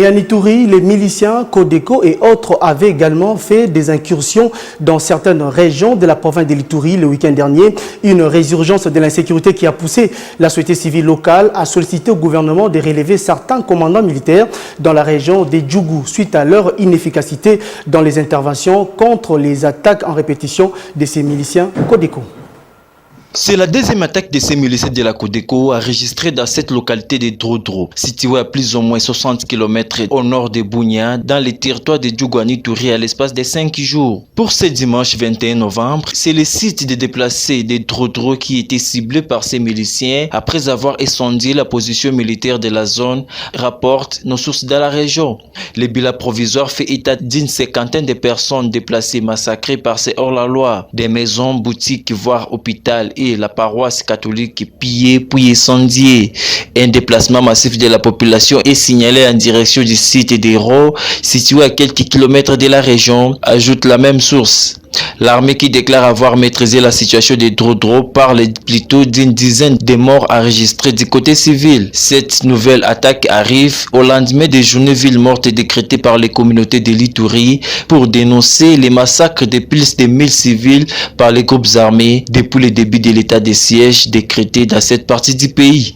Et à Ituri, les miliciens, Codeco et autres avaient également fait des incursions dans certaines régions de la province de l'Ituri le week-end dernier. Une résurgence de l'insécurité qui a poussé la société civile locale à solliciter au gouvernement de relever certains commandants militaires dans la région des Djougou suite à leur inefficacité dans les interventions contre les attaques en répétition de ces miliciens Codeco. C'est la deuxième attaque de ces miliciens de la Codeco enregistrée dans cette localité de Drodro, située à plus ou moins 60 km au nord de Bunia, dans le territoire de Djougou-Ituri à l'espace de 5 jours. Pour ce dimanche 21 novembre, c'est le site des déplacés de Drodro qui était ciblé par ces miliciens après avoir incendié la position militaire de la zone, rapportent nos sources dans la région. Le bilan provisoire fait état d'une cinquantaine de personnes déplacées massacrées par ces hors-la-loi, des maisons, boutiques, voire hôpitaux et la paroisse catholique pillée puis incendiée. Un déplacement massif de la population est signalé en direction du site d'Hérault, situé à quelques kilomètres de la région, ajoute la même source. L'armée qui déclare avoir maîtrisé la situation de Drodro parle plutôt d'une dizaine de morts enregistrés du côté civil. Cette nouvelle attaque arrive au lendemain des journées villes mortes décrétées par les communautés de l'Ituri pour dénoncer les massacres de plus de 1000 civils par les groupes armés depuis le début de l'état de siège décrété dans cette partie du pays.